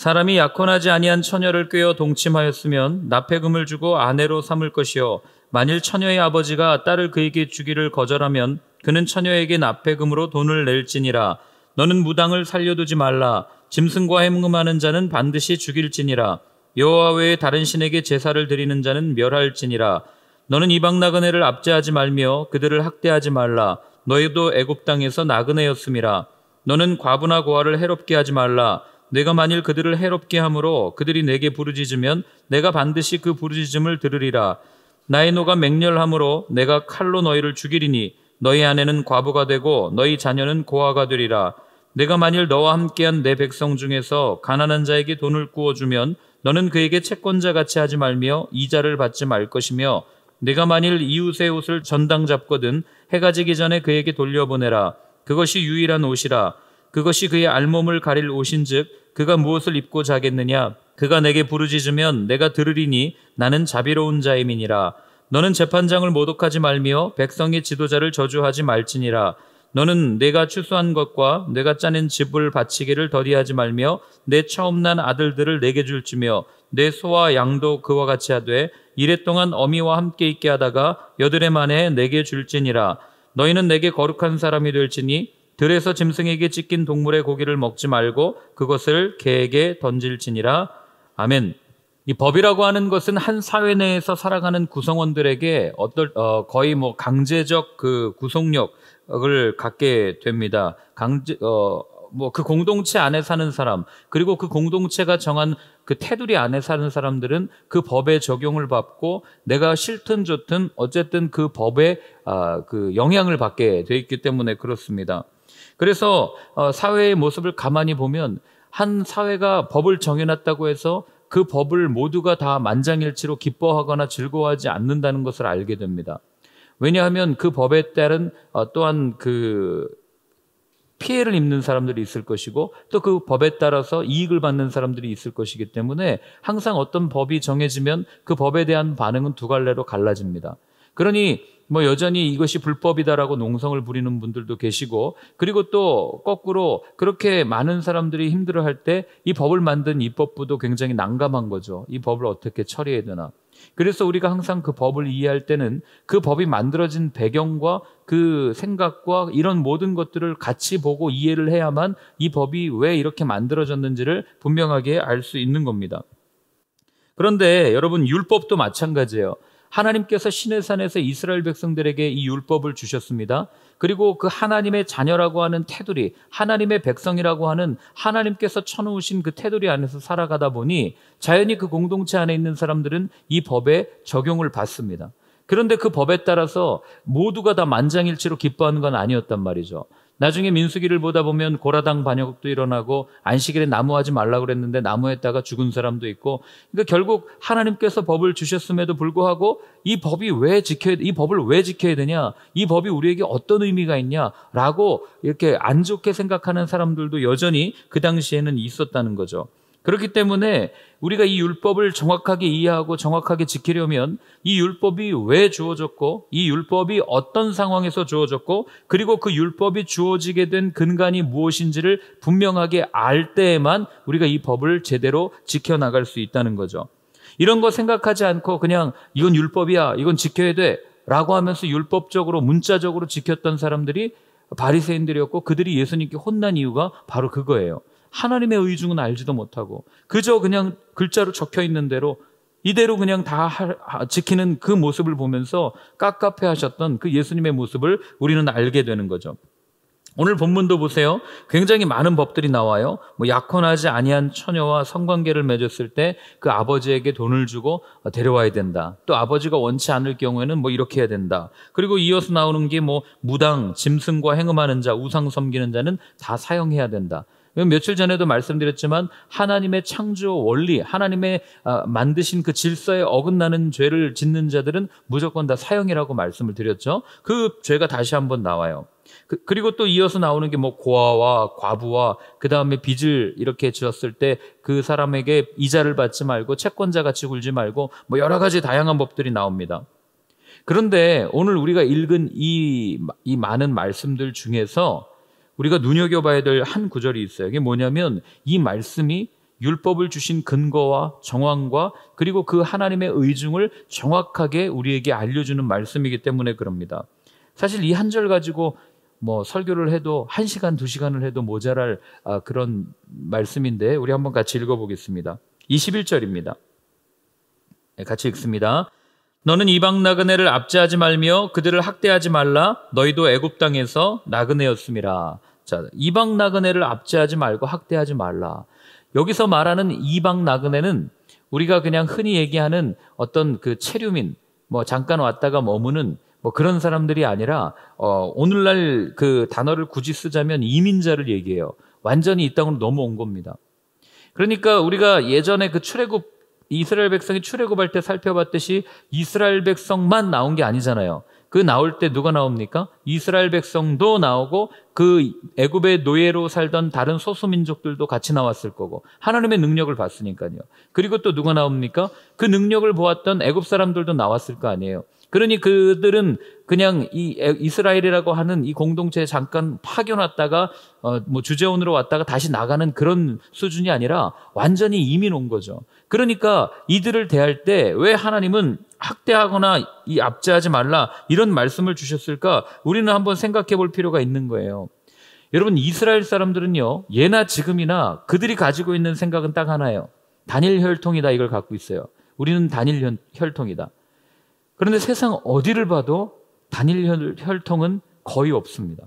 사람이 약혼하지 아니한 처녀를 꾀어 동침하였으면 납폐금을 주고 아내로 삼을 것이요 만일 처녀의 아버지가 딸을 그에게 주기를 거절하면 그는 처녀에게 납폐금으로 돈을 낼지니라. 너는 무당을 살려두지 말라. 짐승과 행음하는 자는 반드시 죽일지니라. 여호와 외에 다른 신에게 제사를 드리는 자는 멸할지니라. 너는 이방 나그네를 압제하지 말며 그들을 학대하지 말라. 너희도 애굽 땅에서 나그네였음이라. 너는 과부나 고아를 해롭게 하지 말라. 내가 만일 그들을 해롭게 함으로 그들이 내게 부르짖으면 내가 반드시 그 부르짖음을 들으리라. 나의 노가 맹렬함으로 내가 칼로 너희를 죽이리니 너희 아내는 과부가 되고 너희 자녀는 고아가 되리라. 내가 만일 너와 함께한 내 백성 중에서 가난한 자에게 돈을 구워주면 너는 그에게 채권자 같이 하지 말며 이자를 받지 말 것이며 내가 만일 이웃의 옷을 전당 잡거든 해가 지기 전에 그에게 돌려보내라. 그것이 유일한 옷이라. 그것이 그의 알몸을 가릴 옷인즉 그가 무엇을 입고 자겠느냐. 그가 내게 부르짖으면 내가 들으리니 나는 자비로운 자임이니라. 너는 재판장을 모독하지 말며 백성의 지도자를 저주하지 말지니라. 너는 내가 추수한 것과 내가 짜낸 집을 바치기를 더디하지 말며 내 처음 난 아들들을 내게 줄지며 내 소와 양도 그와 같이 하되 이랫동안 어미와 함께 있게 하다가 여드레 만에 내게 줄지니라. 너희는 내게 거룩한 사람이 될지니 들에서 짐승에게 찢긴 동물의 고기를 먹지 말고 그것을 개에게 던질지니라. 아멘. 이 법이라고 하는 것은 한 사회 내에서 살아가는 구성원들에게 거의 강제적 그 구속력을 갖게 됩니다. 그 공동체 안에 사는 사람, 그리고 그 공동체가 정한 그 테두리 안에 사는 사람들은 그 법의 적용을 받고 내가 싫든 좋든 어쨌든 그 법의 그 영향을 받게 돼 있기 때문에 그렇습니다. 그래서 사회의 모습을 가만히 보면 한 사회가 법을 정해놨다고 해서 그 법을 모두가 다 만장일치로 기뻐하거나 즐거워하지 않는다는 것을 알게 됩니다. 왜냐하면 그 법에 따른 또한 그 피해를 입는 사람들이 있을 것이고 또 그 법에 따라서 이익을 받는 사람들이 있을 것이기 때문에 항상 어떤 법이 정해지면 그 법에 대한 반응은 두 갈래로 갈라집니다. 그러니 여전히 이것이 불법이다라고 농성을 부리는 분들도 계시고, 그리고 또 거꾸로 그렇게 많은 사람들이 힘들어할 때 이 법을 만든 입법부도 굉장히 난감한 거죠. 이 법을 어떻게 처리해야 되나. 그래서 우리가 항상 그 법을 이해할 때는 그 법이 만들어진 배경과 그 생각과 이런 모든 것들을 같이 보고 이해를 해야만 이 법이 왜 이렇게 만들어졌는지를 분명하게 알 수 있는 겁니다. 그런데 여러분, 율법도 마찬가지예요. 하나님께서 시내 산에서 이스라엘 백성들에게 이 율법을 주셨습니다. 그리고 그 하나님의 자녀라고 하는 테두리, 하나님의 백성이라고 하는 하나님께서 쳐놓으신 그 테두리 안에서 살아가다 보니 자연히 그 공동체 안에 있는 사람들은 이 법에 적용을 받습니다. 그런데 그 법에 따라서 모두가 다 만장일치로 기뻐하는 건 아니었단 말이죠. 나중에 민수기를 보다 보면 고라당 반역도 일어나고 안식일에 나무하지 말라고 그랬는데 나무했다가 죽은 사람도 있고, 그러니까 결국 하나님께서 법을 주셨음에도 불구하고 이 법을 왜 지켜야 되냐, 이 법이 우리에게 어떤 의미가 있냐라고 이렇게 안 좋게 생각하는 사람들도 여전히 그 당시에는 있었다는 거죠. 그렇기 때문에 우리가 이 율법을 정확하게 이해하고 정확하게 지키려면 이 율법이 왜 주어졌고 이 율법이 어떤 상황에서 주어졌고 그리고 그 율법이 주어지게 된 근간이 무엇인지를 분명하게 알 때에만 우리가 이 법을 제대로 지켜나갈 수 있다는 거죠. 이런 거 생각하지 않고 그냥 이건 율법이야, 이건 지켜야 돼 라고 하면서 율법적으로 문자적으로 지켰던 사람들이 바리새인들이었고, 그들이 예수님께 혼난 이유가 바로 그거예요. 하나님의 의중은 알지도 못하고 그저 그냥 글자로 적혀 있는 대로 이대로 그냥 다 지키는 그 모습을 보면서 깝깝해 하셨던 그 예수님의 모습을 우리는 알게 되는 거죠. 오늘 본문도 보세요. 굉장히 많은 법들이 나와요. 약혼하지 아니한 처녀와 성관계를 맺었을 때 그 아버지에게 돈을 주고 데려와야 된다. 또 아버지가 원치 않을 경우에는 이렇게 해야 된다. 그리고 이어서 나오는 게 무당, 짐승과 행음하는 자, 우상 섬기는 자는 다 사형해야 된다. 며칠 전에도 말씀드렸지만 하나님의 창조 원리, 하나님의 만드신 그 질서에 어긋나는 죄를 짓는 자들은 무조건 다 사형이라고 말씀을 드렸죠. 그 죄가 다시 한번 나와요. 그리고 또 이어서 나오는 게 고아와 과부와 그 다음에 빚을 이렇게 지었을 때 그 사람에게 이자를 받지 말고 채권자 같이 굴지 말고 여러 가지 다양한 법들이 나옵니다. 그런데 오늘 우리가 읽은 이 많은 말씀들 중에서 우리가 눈여겨봐야 될 한 구절이 있어요. 이게 뭐냐면 이 말씀이 율법을 주신 근거와 정황과 그리고 그 하나님의 의중을 정확하게 우리에게 알려주는 말씀이기 때문에 그럽니다. 사실 이 한 절 가지고 설교를 해도 1시간, 2시간을 해도 모자랄 그런 말씀인데 우리 한번 같이 읽어보겠습니다. 21절입니다. 같이 읽습니다. 너는 이방 나그네를 압제하지 말며 그들을 학대하지 말라. 너희도 애굽 땅에서 나그네였음이라. 자, 이방 나그네를 압제하지 말고 학대하지 말라. 여기서 말하는 이방 나그네는 우리가 그냥 흔히 얘기하는 어떤 그 체류민, 잠깐 왔다가 머무는 그런 사람들이 아니라 오늘날 그 단어를 굳이 쓰자면 이민자를 얘기해요. 완전히 이 땅으로 넘어온 겁니다. 그러니까 우리가 예전에 그 출애굽 이스라엘 백성이 출애굽할 때 살펴봤듯이 이스라엘 백성만 나온 게 아니잖아요. 그 나올 때 누가 나옵니까? 이스라엘 백성도 나오고 그 애굽의 노예로 살던 다른 소수민족들도 같이 나왔을 거고 하나님의 능력을 봤으니까요. 그리고 또 누가 나옵니까? 그 능력을 보았던 애굽 사람들도 나왔을 거 아니에요. 그러니 그들은 그냥 이 이스라엘이라고 하는 이 공동체에 잠깐 파견 왔다가 주재원으로 왔다가 다시 나가는 그런 수준이 아니라 완전히 이민 온 거죠. 그러니까 이들을 대할 때 왜 하나님은 학대하거나 이 압제하지 말라 이런 말씀을 주셨을까? 우리는 한번 생각해 볼 필요가 있는 거예요. 여러분, 이스라엘 사람들은요, 예나 지금이나 그들이 가지고 있는 생각은 딱 하나예요. 단일 혈통이다, 이걸 갖고 있어요. 우리는 단일 혈통이다. 그런데 세상 어디를 봐도 단일 혈통은 거의 없습니다.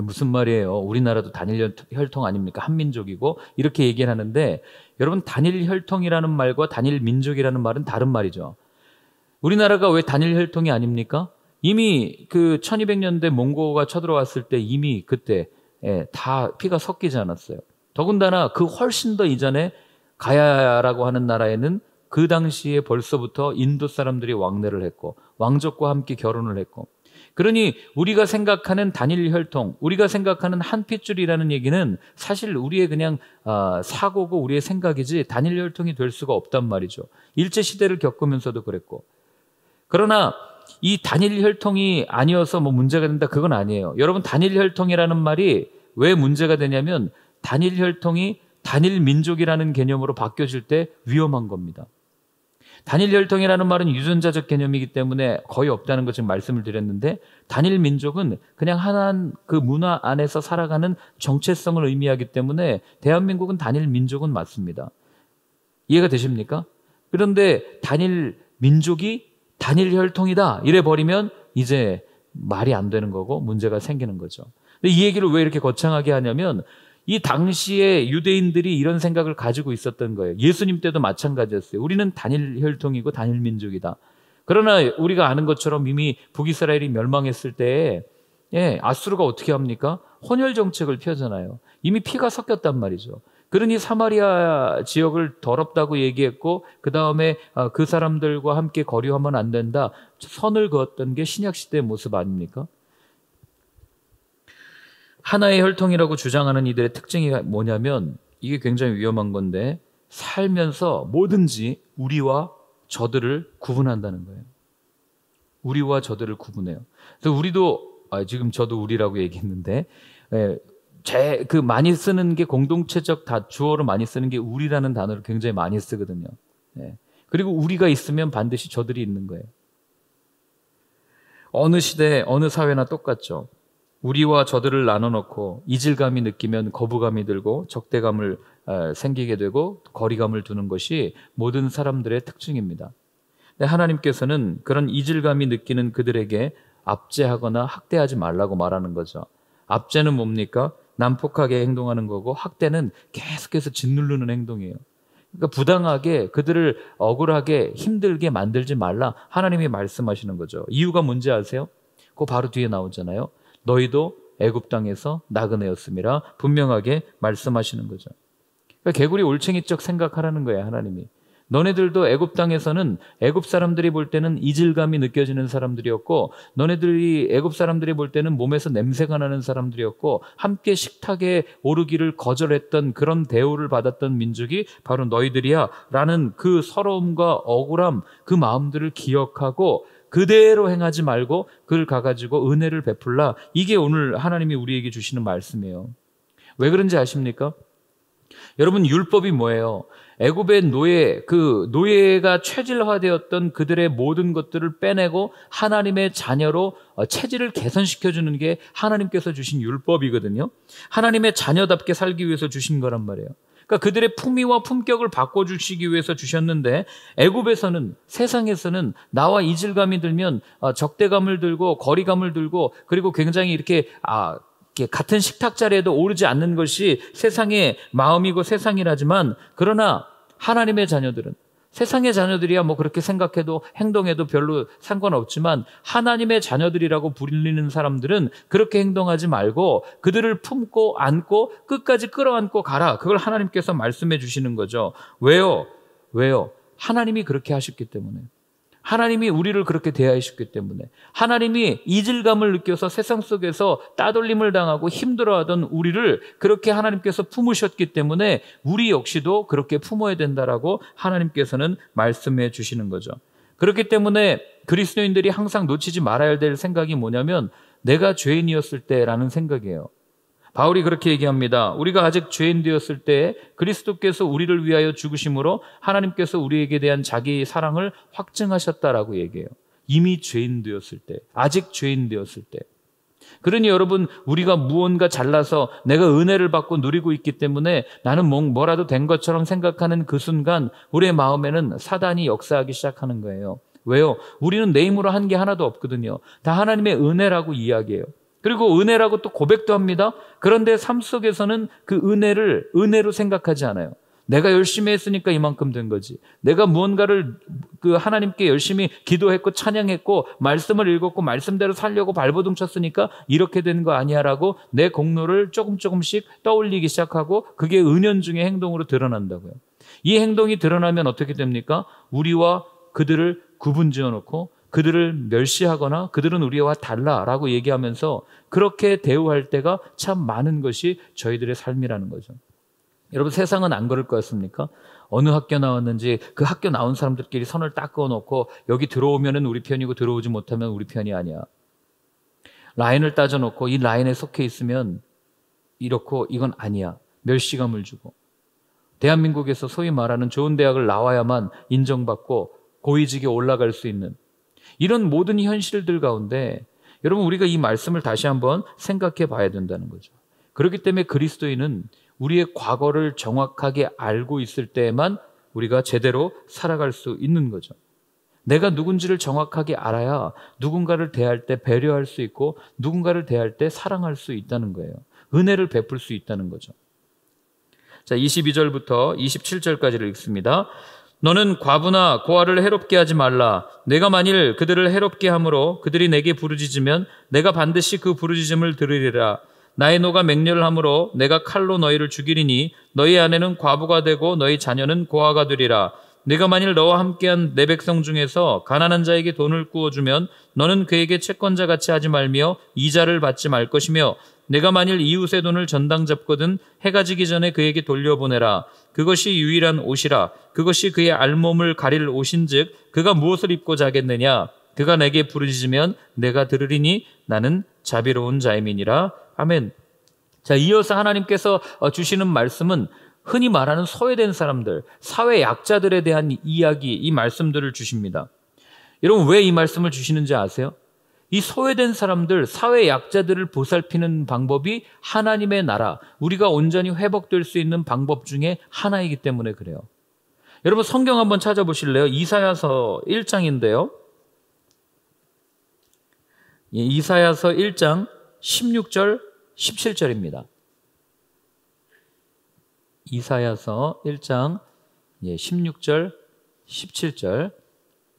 무슨 말이에요? 우리나라도 단일 혈통 아닙니까? 한민족이고 이렇게 얘기를 하는데, 여러분, 단일 혈통이라는 말과 단일 민족이라는 말은 다른 말이죠. 우리나라가 왜 단일 혈통이 아닙니까? 이미 그 1200년대 몽고가 쳐들어왔을 때 이미 그때 다 피가 섞이지 않았어요. 더군다나 그 훨씬 더 이전에 가야라고 하는 나라에는 그 당시에 벌써부터 인도 사람들이 왕래를 했고 왕족과 함께 결혼을 했고, 그러니 우리가 생각하는 단일 혈통, 우리가 생각하는 한 핏줄이라는 얘기는 사실 우리의 그냥 사고고 우리의 생각이지 단일 혈통이 될 수가 없단 말이죠. 일제시대를 겪으면서도 그랬고. 그러나 이 단일 혈통이 아니어서 문제가 된다, 그건 아니에요. 여러분, 단일 혈통이라는 말이 왜 문제가 되냐면 단일 혈통이 단일 민족이라는 개념으로 바뀌어질 때 위험한 겁니다. 단일 혈통이라는 말은 유전자적 개념이기 때문에 거의 없다는 것 지금 말씀을 드렸는데, 단일 민족은 그냥 하나한 그 문화 안에서 살아가는 정체성을 의미하기 때문에 대한민국은 단일 민족은 맞습니다. 이해가 되십니까? 그런데 단일 민족이 단일 혈통이다 이래 버리면 이제 말이 안 되는 거고 문제가 생기는 거죠. 근데 이 얘기를 왜 이렇게 거창하게 하냐면 이 당시에 유대인들이 이런 생각을 가지고 있었던 거예요. 예수님 때도 마찬가지였어요. 우리는 단일 혈통이고 단일 민족이다. 그러나 우리가 아는 것처럼 이미 북이스라엘이 멸망했을 때에 아수르가 어떻게 합니까? 혼혈 정책을 펴잖아요. 이미 피가 섞였단 말이죠. 그러니 사마리아 지역을 더럽다고 얘기했고 그 다음에 그 사람들과 함께 거류하면 안 된다, 선을 그었던 게 신약시대의 모습 아닙니까? 하나의 혈통이라고 주장하는 이들의 특징이 뭐냐면, 이게 굉장히 위험한 건데, 살면서 뭐든지 우리와 저들을 구분한다는 거예요. 우리와 저들을 구분해요. 그래서 우리도 지금 저도 우리라고 얘기했는데, 그 많이 쓰는 게 공동체적 주어로 많이 쓰는 게 우리라는 단어를 굉장히 많이 쓰거든요. 그리고 우리가 있으면 반드시 저들이 있는 거예요. 어느 시대, 어느 사회나 똑같죠. 우리와 저들을 나눠놓고 이질감이 느끼면 거부감이 들고 적대감을 생기게 되고 거리감을 두는 것이 모든 사람들의 특징입니다. 근데 하나님께서는 그런 이질감이 느끼는 그들에게 압제하거나 학대하지 말라고 말하는 거죠. 압제는 뭡니까? 난폭하게 행동하는 거고, 학대는 계속해서 짓누르는 행동이에요. 그러니까 부당하게 그들을 억울하게 힘들게 만들지 말라, 하나님이 말씀하시는 거죠. 이유가 뭔지 아세요? 그거 바로 뒤에 나오잖아요. 너희도 애굽 땅에서 나그네였음이라 분명하게 말씀하시는 거죠. 그러니까 개구리 올챙이적 생각하라는 거예요, 하나님이. 너네들도 애굽 땅에서는 애굽 사람들이 볼 때는 이질감이 느껴지는 사람들이었고, 너네들이 애굽 사람들이 볼 때는 몸에서 냄새가 나는 사람들이었고, 함께 식탁에 오르기를 거절했던 그런 대우를 받았던 민족이 바로 너희들이야 라는 그 서러움과 억울함, 그 마음들을 기억하고 그대로 행하지 말고 그걸 가가지고 은혜를 베풀라. 이게 오늘 하나님이 우리에게 주시는 말씀이에요. 왜 그런지 아십니까? 여러분, 율법이 뭐예요? 애굽의 노예, 그 노예가 체질화되었던 그들의 모든 것들을 빼내고 하나님의 자녀로 체질을 개선시켜주는 게 하나님께서 주신 율법이거든요. 하나님의 자녀답게 살기 위해서 주신 거란 말이에요. 그러니까 그들의 품위와 품격을 바꿔주시기 위해서 주셨는데, 애굽에서는, 세상에서는 나와 이질감이 들면 적대감을 들고 거리감을 들고, 그리고 굉장히 이렇게 같은 식탁 자리에도 오르지 않는 것이 세상의 마음이고 세상이라지만, 그러나 하나님의 자녀들은, 세상의 자녀들이야 뭐 그렇게 생각해도 행동해도 별로 상관없지만, 하나님의 자녀들이라고 불리는 사람들은 그렇게 행동하지 말고 그들을 품고 안고 끝까지 끌어안고 가라. 그걸 하나님께서 말씀해 주시는 거죠. 왜요? 하나님이 그렇게 하셨기 때문에. 하나님이 우리를 그렇게 대하셨기 때문에, 하나님이 이질감을 느껴서 세상 속에서 따돌림을 당하고 힘들어하던 우리를 그렇게 하나님께서 품으셨기 때문에 우리 역시도 그렇게 품어야 된다라고 하나님께서는 말씀해 주시는 거죠. 그렇기 때문에 그리스도인들이 항상 놓치지 말아야 될 생각이 뭐냐면, 내가 죄인이었을 때라는 생각이에요. 바울이 그렇게 얘기합니다. 우리가 아직 죄인 되었을 때 그리스도께서 우리를 위하여 죽으심으로 하나님께서 우리에게 대한 자기의 사랑을 확증하셨다라고 얘기해요. 이미 죄인 되었을 때, 아직 죄인 되었을 때. 그러니 여러분, 우리가 무언가 잘나서 내가 은혜를 받고 누리고 있기 때문에 나는 뭐라도 된 것처럼 생각하는 그 순간 우리의 마음에는 사단이 역사하기 시작하는 거예요. 왜요? 우리는 내 힘으로 한 게 하나도 없거든요. 다 하나님의 은혜라고 이야기해요. 그리고 은혜라고 또 고백도 합니다. 그런데 삶 속에서는 그 은혜를 은혜로 생각하지 않아요. 내가 열심히 했으니까 이만큼 된 거지. 내가 무언가를 하나님께 열심히 기도했고 찬양했고 말씀을 읽었고 말씀대로 살려고 발버둥 쳤으니까 이렇게 된 거 아니야라고 내 공로를 조금씩 떠올리기 시작하고, 그게 은연중의 행동으로 드러난다고요. 이 행동이 드러나면 어떻게 됩니까? 우리와 그들을 구분 지어놓고 그들을 멸시하거나 그들은 우리와 달라라고 얘기하면서 그렇게 대우할 때가 참 많은 것이 저희들의 삶이라는 거죠. 여러분, 세상은 안 그럴 것 같습니까? 어느 학교 나왔는지 그 학교 나온 사람들끼리 선을 딱 그어놓고 여기 들어오면 우리 편이고 들어오지 못하면 우리 편이 아니야. 라인을 따져놓고 이 라인에 속해 있으면 이렇고 이건 아니야. 멸시감을 주고, 대한민국에서 소위 말하는 좋은 대학을 나와야만 인정받고 고위직에 올라갈 수 있는 이런 모든 현실들 가운데 여러분, 우리가 이 말씀을 다시 한번 생각해 봐야 된다는 거죠. 그렇기 때문에 그리스도인은 우리의 과거를 정확하게 알고 있을 때에만 우리가 제대로 살아갈 수 있는 거죠. 내가 누군지를 정확하게 알아야 누군가를 대할 때 배려할 수 있고 누군가를 대할 때 사랑할 수 있다는 거예요. 은혜를 베풀 수 있다는 거죠. 자, 22절부터 27절까지를 읽습니다. 너는 과부나 고아를 해롭게 하지 말라. 내가 만일 그들을 해롭게 함으로 그들이 내게 부르짖으면 내가 반드시 그 부르짖음을 들으리라. 나의 노가 맹렬을 함으로 내가 칼로 너희를 죽이리니 너희 아내는 과부가 되고 너희 자녀는 고아가 되리라. 내가 만일 너와 함께한 내 백성 중에서 가난한 자에게 돈을 구워주면 너는 그에게 채권자 같이 하지 말며 이자를 받지 말 것이며, 내가 만일 이웃의 돈을 전당 잡거든 해가 지기 전에 그에게 돌려보내라. 그것이 유일한 옷이라. 그것이 그의 알몸을 가릴 옷인즉 그가 무엇을 입고 자겠느냐. 그가 내게 부르짖으면 내가 들으리니 나는 자비로운 자임이니라. 아멘. 자, 이어서 하나님께서 주시는 말씀은 흔히 말하는 소외된 사람들, 사회 약자들에 대한 이야기, 이 말씀들을 주십니다. 여러분, 왜 이 말씀을 주시는지 아세요? 이 소외된 사람들, 사회 약자들을 보살피는 방법이 하나님의 나라, 우리가 온전히 회복될 수 있는 방법 중에 하나이기 때문에 그래요. 여러분, 성경 한번 찾아보실래요? 이사야서 1장인데요. 이사야서 1장 16절, 17절입니다. 이사야서 1장 16절, 17절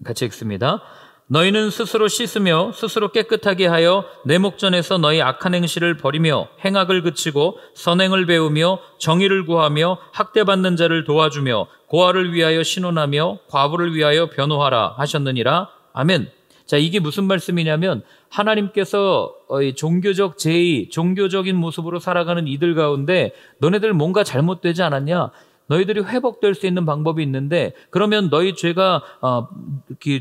같이 읽습니다. 너희는 스스로 씻으며 스스로 깨끗하게 하여 내 목전에서 너희 악한 행실을 버리며 행악을 그치고 선행을 배우며 정의를 구하며 학대받는 자를 도와주며 고아를 위하여 신원하며 과부를 위하여 변호하라 하셨느니라. 아멘. 자, 이게 무슨 말씀이냐면 하나님께서 종교적 제의, 종교적인 모습으로 살아가는 이들 가운데 너네들 뭔가 잘못되지 않았냐? 너희들이 회복될 수 있는 방법이 있는데 그러면 너희 죄가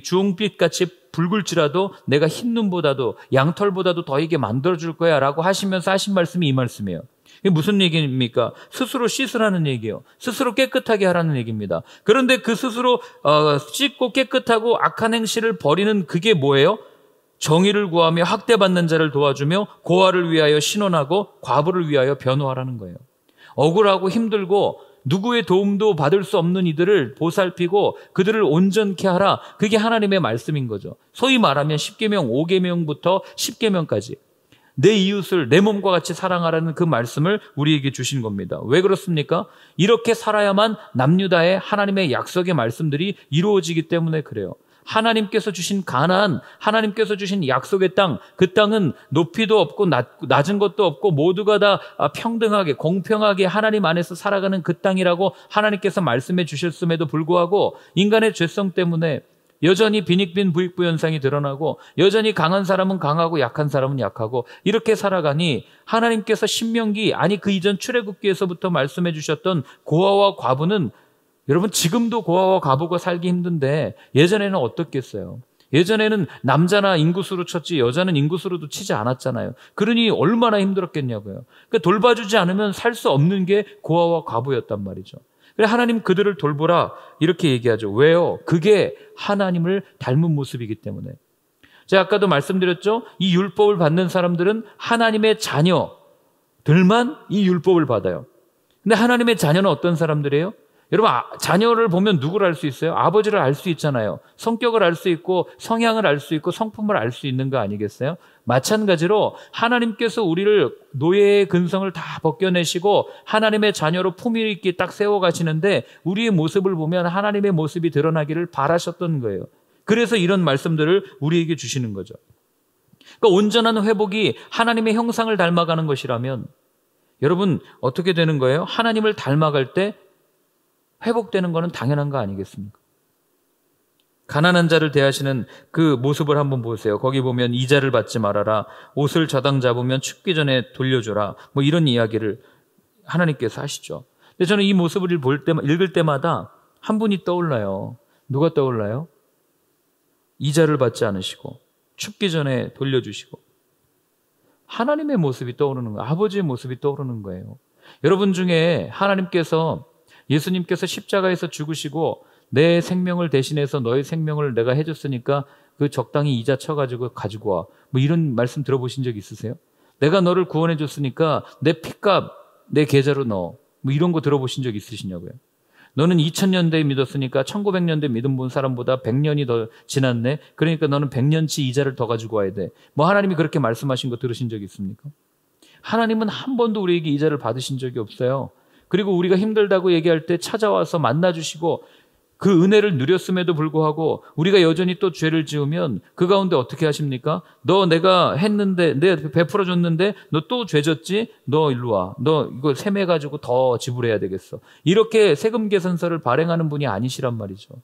주홍빛같이 붉을지라도 내가 흰 눈보다도 양털보다도 더하게 만들어줄 거야 라고 하시면서 하신 말씀이 이 말씀이에요. 이게 무슨 얘기입니까? 스스로 씻으라는 얘기예요. 스스로 깨끗하게 하라는 얘기입니다. 그런데 그 스스로 씻고 깨끗하고 악한 행실을 버리는 그게 뭐예요? 정의를 구하며 학대받는 자를 도와주며 고아를 위하여 신원하고 과부를 위하여 변호하라는 거예요. 억울하고 힘들고 누구의 도움도 받을 수 없는 이들을 보살피고 그들을 온전케 하라. 그게 하나님의 말씀인 거죠. 소위 말하면 10계명, 5계명부터 10계명까지 내 이웃을 내 몸과 같이 사랑하라는 그 말씀을 우리에게 주신 겁니다. 왜 그렇습니까? 이렇게 살아야만 남유다의 하나님의 약속의 말씀들이 이루어지기 때문에 그래요. 하나님께서 주신 가나안, 하나님께서 주신 약속의 땅, 그 땅은 높이도 없고 낮은 것도 없고 모두가 다 평등하게 공평하게 하나님 안에서 살아가는 그 땅이라고 하나님께서 말씀해 주셨음에도 불구하고 인간의 죄성 때문에 여전히 빈익빈 부익부 현상이 드러나고 여전히 강한 사람은 강하고 약한 사람은 약하고 이렇게 살아가니 하나님께서 신명기 아니 그 이전 출애굽기에서부터 말씀해 주셨던 고아와 과부는 여러분 지금도 고아와 과부가 살기 힘든데 예전에는 어떻겠어요? 예전에는 남자나 인구수로 쳤지 여자는 인구수로도 치지 않았잖아요. 그러니 얼마나 힘들었겠냐고요. 그러니까 돌봐주지 않으면 살 수 없는 게 고아와 과부였단 말이죠. 그래 하나님 그들을 돌보라 이렇게 얘기하죠. 왜요? 그게 하나님을 닮은 모습이기 때문에. 제가 아까도 말씀드렸죠. 이 율법을 받는 사람들은 하나님의 자녀들만 이 율법을 받아요. 근데 하나님의 자녀는 어떤 사람들이에요? 여러분 자녀를 보면 누구를 알 수 있어요? 아버지를 알 수 있잖아요. 성격을 알 수 있고 성향을 알 수 있고 성품을 알 수 있는 거 아니겠어요? 마찬가지로 하나님께서 우리를 노예의 근성을 다 벗겨내시고 하나님의 자녀로 품위 있게 딱 세워가시는데 우리의 모습을 보면 하나님의 모습이 드러나기를 바라셨던 거예요. 그래서 이런 말씀들을 우리에게 주시는 거죠. 그러니까 온전한 회복이 하나님의 형상을 닮아가는 것이라면 여러분 어떻게 되는 거예요? 하나님을 닮아갈 때 회복되는 것은 당연한 거 아니겠습니까? 가난한 자를 대하시는 그 모습을 한번 보세요. 거기 보면 이자를 받지 말아라. 옷을 저당 잡으면 춥기 전에 돌려줘라. 뭐 이런 이야기를 하나님께서 하시죠. 근데 저는 이 모습을 읽을 때마다 한 분이 떠올라요. 누가 떠올라요? 이자를 받지 않으시고 춥기 전에 돌려주시고 하나님의 모습이 떠오르는 거예요. 아버지의 모습이 떠오르는 거예요. 여러분 중에 예수님께서 십자가에서 죽으시고 내 생명을 대신해서 너의 생명을 내가 해줬으니까 그 적당히 이자 쳐가지고 가지고 와. 뭐 이런 말씀 들어보신 적 있으세요? 내가 너를 구원해줬으니까 내 피값 내 계좌로 넣어. 뭐 이런 거 들어보신 적 있으시냐고요? 너는 2000년대에 믿었으니까 1900년대 믿음 본 사람보다 100년이 더 지났네. 그러니까 너는 100년치 이자를 더 가지고 와야 돼. 뭐 하나님이 그렇게 말씀하신 거 들으신 적 있습니까? 하나님은 한 번도 우리에게 이자를 받으신 적이 없어요. 그리고 우리가 힘들다고 얘기할 때 찾아와서 만나주시고 그 은혜를 누렸음에도 불구하고 우리가 여전히 또 죄를 지으면 그 가운데 어떻게 하십니까? 너 내가 했는데 내가 베풀어줬는데 너 또 죄졌지? 너 일로 와. 너 이거 세매가지고 더 지불해야 되겠어. 이렇게 세금 계산서를 발행하는 분이 아니시란 말이죠.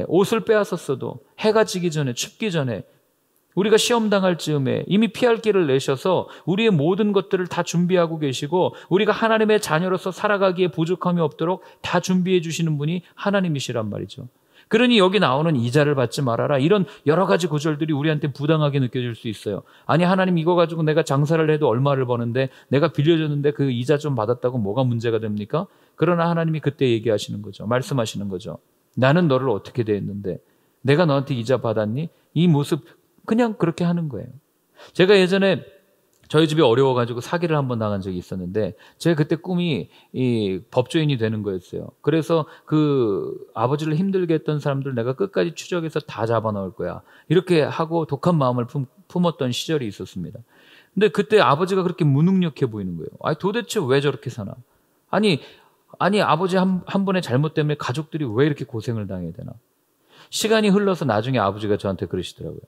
옷을 빼앗았어도 해가 지기 전에 춥기 전에 우리가 시험 당할 즈음에 이미 피할 길을 내셔서 우리의 모든 것들을 다 준비하고 계시고 우리가 하나님의 자녀로서 살아가기에 부족함이 없도록 다 준비해 주시는 분이 하나님이시란 말이죠. 그러니 여기 나오는 이자를 받지 말아라 이런 여러 가지 구절들이 우리한테 부당하게 느껴질 수 있어요. 아니 하나님 이거 가지고 내가 장사를 해도 얼마를 버는데 내가 빌려줬는데 그 이자 좀 받았다고 뭐가 문제가 됩니까? 그러나 하나님이 그때 얘기하시는 거죠. 말씀하시는 거죠. 나는 너를 어떻게 대했는데 내가 너한테 이자 받았니? 이 모습 그냥 그렇게 하는 거예요. 제가 예전에 저희 집이 어려워가지고 사기를 한번 당한 적이 있었는데 제가 그때 꿈이 이 법조인이 되는 거였어요. 그래서 그 아버지를 힘들게 했던 사람들 내가 끝까지 추적해서 다 잡아넣을 거야. 이렇게 하고 독한 마음을 품었던 시절이 있었습니다. 근데 그때 아버지가 그렇게 무능력해 보이는 거예요. 아니 도대체 왜 저렇게 사나? 아니 아버지 한 번의 잘못 때문에 가족들이 왜 이렇게 고생을 당해야 되나? 시간이 흘러서 나중에 아버지가 저한테 그러시더라고요.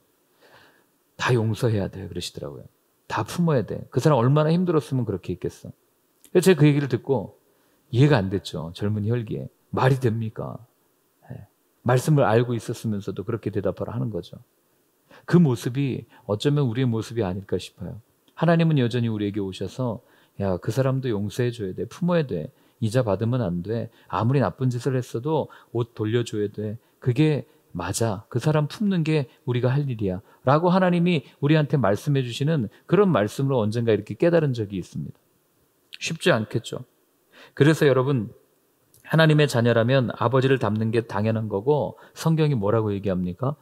다 용서해야 돼 그러시더라고요. 다 품어야 돼. 그 사람 얼마나 힘들었으면 그렇게 했겠어. 그래서 제가 그 얘기를 듣고 이해가 안 됐죠. 젊은 혈기에. 말이 됩니까? 네. 말씀을 알고 있었으면서도 그렇게 대답을 하는 거죠. 그 모습이 어쩌면 우리의 모습이 아닐까 싶어요. 하나님은 여전히 우리에게 오셔서 야, 그 사람도 용서해 줘야 돼. 품어야 돼. 이자 받으면 안 돼. 아무리 나쁜 짓을 했어도 옷 돌려줘야 돼. 그게 맞아. 그 사람 품는 게 우리가 할 일이야. 라고 하나님이 우리한테 말씀해 주시는 그런 말씀으로 언젠가 이렇게 깨달은 적이 있습니다. 쉽지 않겠죠. 그래서 여러분, 하나님의 자녀라면 아버지를 닮는 게 당연한 거고, 성경이 뭐라고 얘기합니까?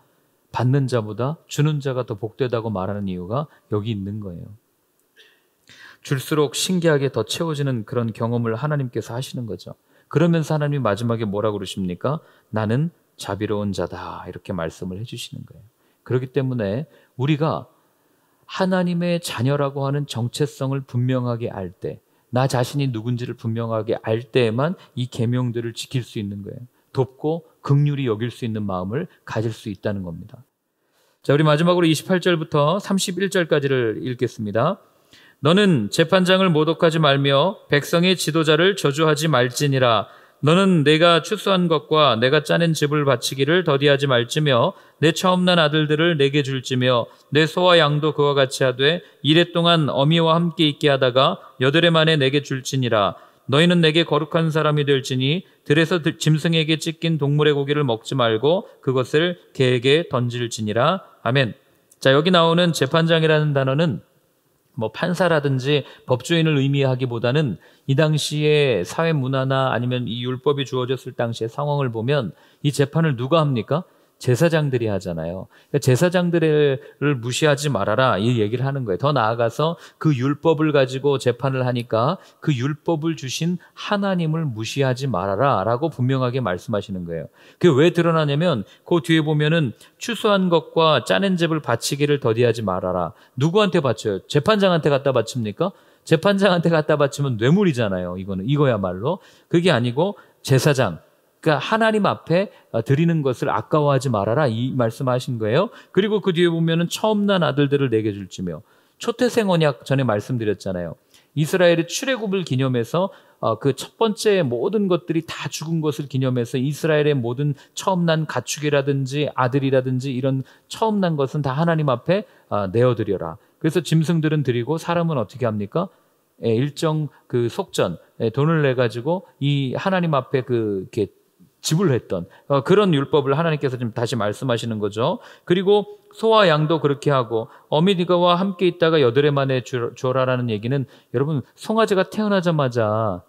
받는 자보다 주는 자가 더 복되다고 말하는 이유가 여기 있는 거예요. 줄수록 신기하게 더 채워지는 그런 경험을 하나님께서 하시는 거죠. 그러면서 하나님이 마지막에 뭐라고 그러십니까? 나는 자비로운 자다, 이렇게 말씀을 해주시는 거예요. 그렇기 때문에 우리가 하나님의 자녀라고 하는 정체성을 분명하게 알 때, 나 자신이 누군지를 분명하게 알 때에만 이 계명들을 지킬 수 있는 거예요. 돕고 긍휼히 여길 수 있는 마음을 가질 수 있다는 겁니다. 자, 우리 마지막으로 28절부터 31절까지를 읽겠습니다. 너는 재판장을 모독하지 말며 백성의 지도자를 저주하지 말지니라. 너는 내가 추수한 것과 내가 짜낸 집을 바치기를 더디하지 말지며 내 처음 난 아들들을 내게 줄지며 내 소와 양도 그와 같이 하되 이래 동안 어미와 함께 있게 하다가 8해 만에 내게 줄지니라. 너희는 내게 거룩한 사람이 될지니 들에서 짐승에게 찢긴 동물의 고기를 먹지 말고 그것을 개에게 던질지니라. 아멘. 자, 여기 나오는 재판장이라는 단어는 뭐 판사라든지 법조인을 의미하기보다는 이 당시의 사회 문화나 아니면 이 율법이 주어졌을 당시의 상황을 보면 이 재판을 누가 합니까? 제사장들이 하잖아요. 그러니까 제사장들을 무시하지 말아라, 이 얘기를 하는 거예요. 더 나아가서 그 율법을 가지고 재판을 하니까 그 율법을 주신 하나님을 무시하지 말아라 라고 분명하게 말씀하시는 거예요. 그게 왜 드러나냐면 그 뒤에 보면은 추수한 것과 짜낸 집을 바치기를 더디하지 말아라. 누구한테 바쳐요? 재판장한테 갖다 바칩니까? 재판장한테 갖다 바치면 뇌물이잖아요. 이거야말로. 그게 아니고 제사장, 그러니까 하나님 앞에 드리는 것을 아까워하지 말아라, 이 말씀하신 거예요. 그리고 그 뒤에 보면은 처음 난 아들들을 내게 줄지며, 초태생 언약 전에 말씀드렸잖아요. 이스라엘의 출애굽을 기념해서 그 첫 번째 모든 것들이 다 죽은 것을 기념해서 이스라엘의 모든 처음 난 가축이라든지 아들이라든지 이런 처음 난 것은 다 하나님 앞에 내어드려라. 그래서 짐승들은 드리고 사람은 어떻게 합니까? 일정 그 속전, 돈을 내 가지고 이 하나님 앞에 이렇게 지불했던 그런 율법을 하나님께서 지금 다시 말씀하시는 거죠. 그리고 소와 양도 그렇게 하고 어미니가와 함께 있다가 8해 만에 주어라라는 얘기는, 여러분, 송아지가 태어나자마자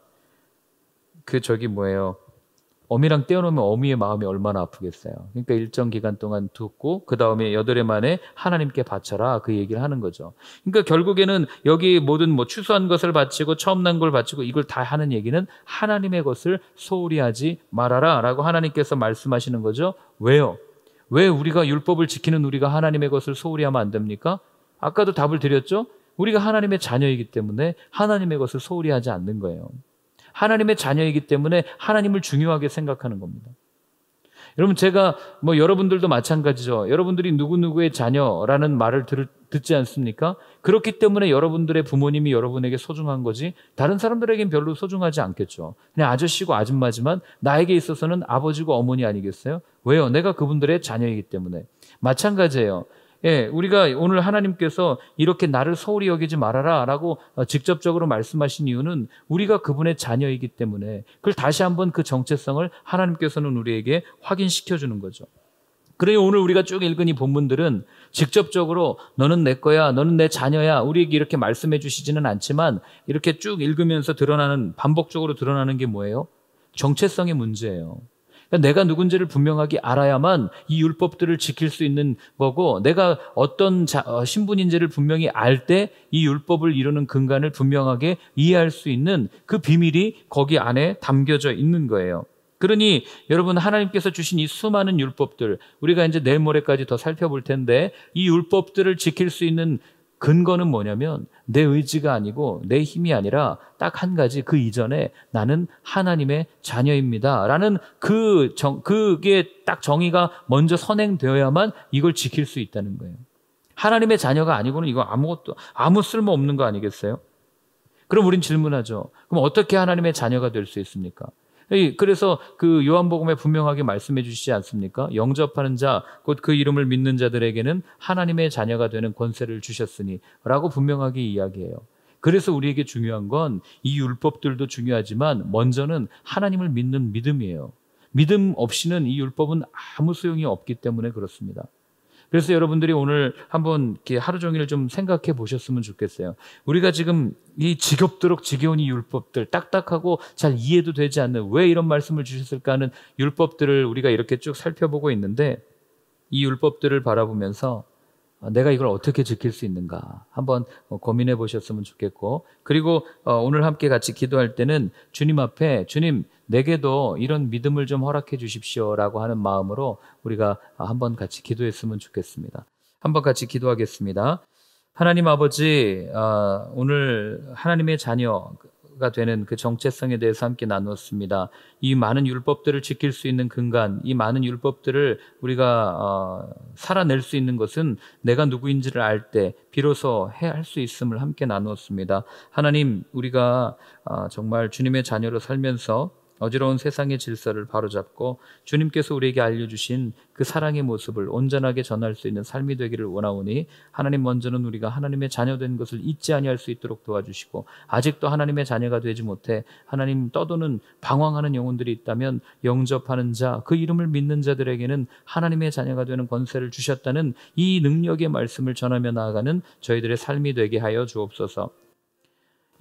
어미랑 떼어놓으면 어미의 마음이 얼마나 아프겠어요. 그러니까 일정 기간 동안 두고 그 다음에 8해 만에 하나님께 바쳐라, 그 얘기를 하는 거죠. 그러니까 결국에는 여기 모든 추수한 것을 바치고 처음 난 걸 바치고 이걸 다 하는 얘기는 하나님의 것을 소홀히 하지 말아라 라고 하나님께서 말씀하시는 거죠. 왜요? 왜 우리가 율법을 지키는 우리가 하나님의 것을 소홀히 하면 안 됩니까? 아까도 답을 드렸죠. 우리가 하나님의 자녀이기 때문에 하나님의 것을 소홀히 하지 않는 거예요. 하나님의 자녀이기 때문에 하나님을 중요하게 생각하는 겁니다. 여러분, 제가 여러분들도 마찬가지죠. 여러분들이 누구누구의 자녀라는 말을 듣지 않습니까? 그렇기 때문에 여러분들의 부모님이 여러분에게 소중한 거지 다른 사람들에겐 별로 소중하지 않겠죠. 그냥 아저씨고 아줌마지만 나에게 있어서는 아버지고 어머니 아니겠어요? 왜요? 내가 그분들의 자녀이기 때문에. 마찬가지예요. 우리가 오늘 하나님께서 이렇게 나를 소홀히 여기지 말아라 라고 직접적으로 말씀하신 이유는 우리가 그분의 자녀이기 때문에, 그걸 다시 한번 그 정체성을 하나님께서는 우리에게 확인시켜 주는 거죠. 그래요, 오늘 우리가 쭉 읽은 이 본문들은 직접적으로 너는 내 거야, 너는 내 자녀야, 우리에게 이렇게 말씀해 주시지는 않지만 이렇게 쭉 읽으면서 반복적으로 드러나는 게 뭐예요? 정체성의 문제예요. 내가 누군지를 분명하게 알아야만 이 율법들을 지킬 수 있는 거고, 내가 어떤 신분인지를 분명히 알 때 이 율법을 이루는 근간을 분명하게 이해할 수 있는 그 비밀이 거기 안에 담겨져 있는 거예요. 그러니 여러분, 하나님께서 주신 이 수많은 율법들, 우리가 이제 내일 모레까지 더 살펴볼 텐데, 이 율법들을 지킬 수 있는 근거는 뭐냐면 내 의지가 아니고 내 힘이 아니라 딱 한 가지, 그 이전에 나는 하나님의 자녀입니다 라는 그게 딱 정의가 먼저 선행되어야만 이걸 지킬 수 있다는 거예요. 하나님의 자녀가 아니고는 이거 아무 쓸모 없는 거 아니겠어요? 그럼 우린 질문하죠. 그럼 어떻게 하나님의 자녀가 될 수 있습니까? 그래서 그 요한복음에 분명하게 말씀해 주시지 않습니까? 영접하는 자, 곧 그 이름을 믿는 자들에게는 하나님의 자녀가 되는 권세를 주셨으니 라고 분명하게 이야기해요. 그래서 우리에게 중요한 건 이 율법들도 중요하지만 먼저는 하나님을 믿는 믿음이에요. 믿음 없이는 이 율법은 아무 소용이 없기 때문에 그렇습니다. 그래서 여러분들이 오늘 한번 이렇게 하루 종일 좀 생각해 보셨으면 좋겠어요. 우리가 지금 이 지겹도록 지겨운 이 율법들, 딱딱하고 잘 이해도 되지 않는, 왜 이런 말씀을 주셨을까 하는 율법들을 우리가 이렇게 쭉 살펴보고 있는데, 이 율법들을 바라보면서 내가 이걸 어떻게 지킬 수 있는가 한번 고민해 보셨으면 좋겠고, 그리고 오늘 함께 같이 기도할 때는 주님 앞에, 주님 내게도 이런 믿음을 좀 허락해 주십시오라고 하는 마음으로 우리가 한번 같이 기도했으면 좋겠습니다. 한번 같이 기도하겠습니다. 하나님 아버지, 오늘 하나님의 자녀가 되는 그 정체성에 대해서 함께 나누었습니다. 이 많은 율법들을 지킬 수 있는 근간, 이 많은 율법들을 우리가 살아낼 수 있는 것은 내가 누구인지를 알 때 비로소 할 수 있음을 함께 나누었습니다. 하나님, 우리가 정말 주님의 자녀로 살면서 어지러운 세상의 질서를 바로잡고 주님께서 우리에게 알려주신 그 사랑의 모습을 온전하게 전할 수 있는 삶이 되기를 원하오니, 하나님 먼저는 우리가 하나님의 자녀된 것을 잊지 아니할 수 있도록 도와주시고, 아직도 하나님의 자녀가 되지 못해 하나님 떠도는 방황하는 영혼들이 있다면 영접하는 자, 그 이름을 믿는 자들에게는 하나님의 자녀가 되는 권세를 주셨다는 이 능력의 말씀을 전하며 나아가는 저희들의 삶이 되게 하여 주옵소서.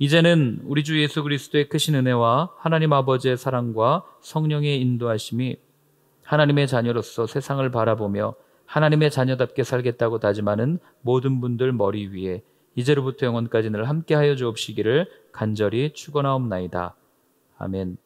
이제는 우리 주 예수 그리스도의 크신 은혜와 하나님 아버지의 사랑과 성령의 인도하심이 하나님의 자녀로서 세상을 바라보며 하나님의 자녀답게 살겠다고 다짐하는 모든 분들 머리 위에 이제로부터 영원까지 늘 함께하여 주옵시기를 간절히 축원하옵나이다. 아멘.